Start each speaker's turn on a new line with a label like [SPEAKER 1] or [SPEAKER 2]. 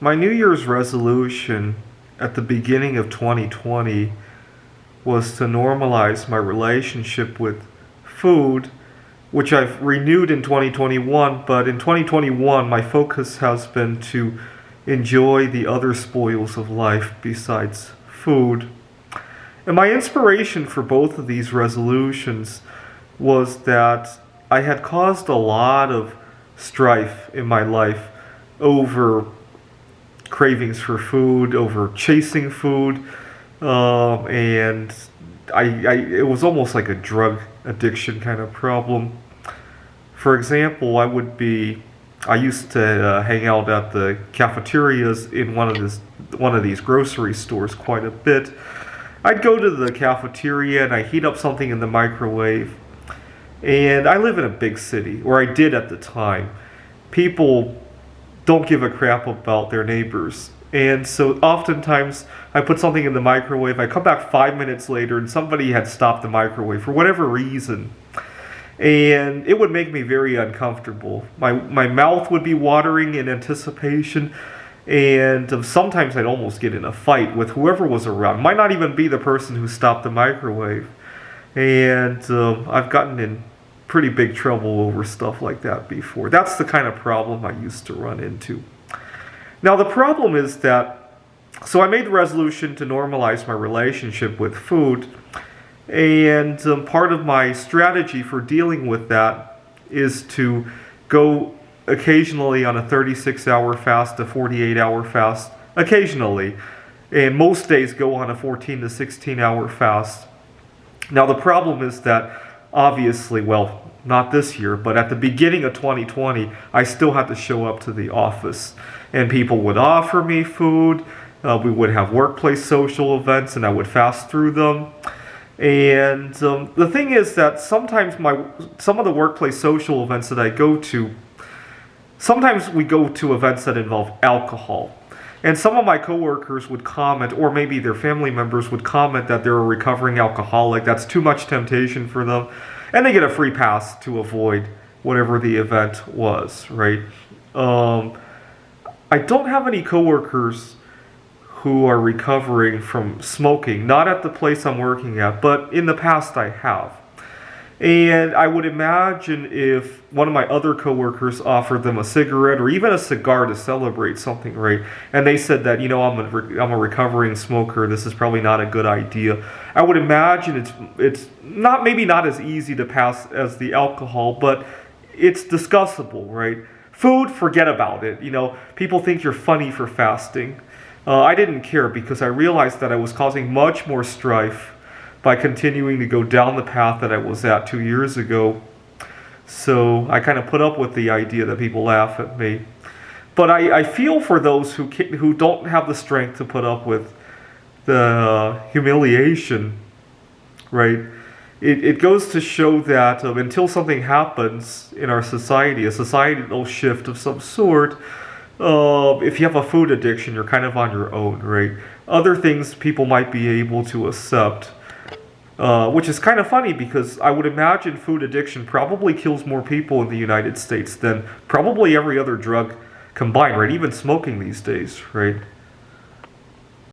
[SPEAKER 1] My New Year's resolution at the beginning of 2020 was to normalize my relationship with food, which I've renewed in 2021, but in 2021 my focus has been to enjoy the other spoils of life besides food. And my inspiration for both of these resolutions was that I had caused a lot of strife in my life over cravings for food, over chasing food, and it was almost like a drug addiction kind of problem. For example, I used to hang out at the cafeterias in one of these grocery stores quite a bit. I'd go to the cafeteria and I heat up something in the microwave. And I live in a big city, or I did at the time. People don't give a crap about their neighbors. And so oftentimes I put something in the microwave, I come back 5 minutes later and somebody had stopped the microwave for whatever reason. And it would make me very uncomfortable. My mouth would be watering in anticipation, and sometimes I'd almost get in a fight with whoever was around. Might not even be the person who stopped the microwave. And I've gotten in pretty big trouble over stuff like that before. That's the kind of problem I used to run into. Now the problem is that, so I made the resolution to normalize my relationship with food, and part of my strategy for dealing with that is to go occasionally on a 36-hour fast, a 48-hour fast, occasionally, and most days go on a 14 to 16-hour fast. Now the problem is that obviously, well, not this year, but at the beginning of 2020, I still had to show up to the office. And people would offer me food, we would have workplace social events, and I would fast through them. And the thing is that sometimes some of the workplace social events that I go to, sometimes we go to events that involve alcohol. And some of my coworkers would comment, or maybe their family members would comment that they're a recovering alcoholic, that's too much temptation for them, and they get a free pass to avoid whatever the event was, right? I don't have any coworkers who are recovering from smoking, not at the place I'm working at, but in the past I have. And I would imagine if one of my other coworkers offered them a cigarette or even a cigar to celebrate something, right? And they said that, I'm a recovering smoker, this is probably not a good idea. I would imagine it's maybe not as easy to pass as the alcohol, but it's discussable, right? Food, forget about it. People think you're funny for fasting. I didn't care because I realized that I was causing much more strife by continuing to go down the path that I was at 2 years ago. So I kind of put up with the idea that people laugh at me. But I feel for those who don't have the strength to put up with the humiliation, right? It goes to show that until something happens in our society, a societal shift of some sort, if you have a food addiction, you're kind of on your own, right? Other things people might be able to accept. Which is kind of funny because I would imagine food addiction probably kills more people in the United States than probably every other drug combined, right? Even smoking these days, right?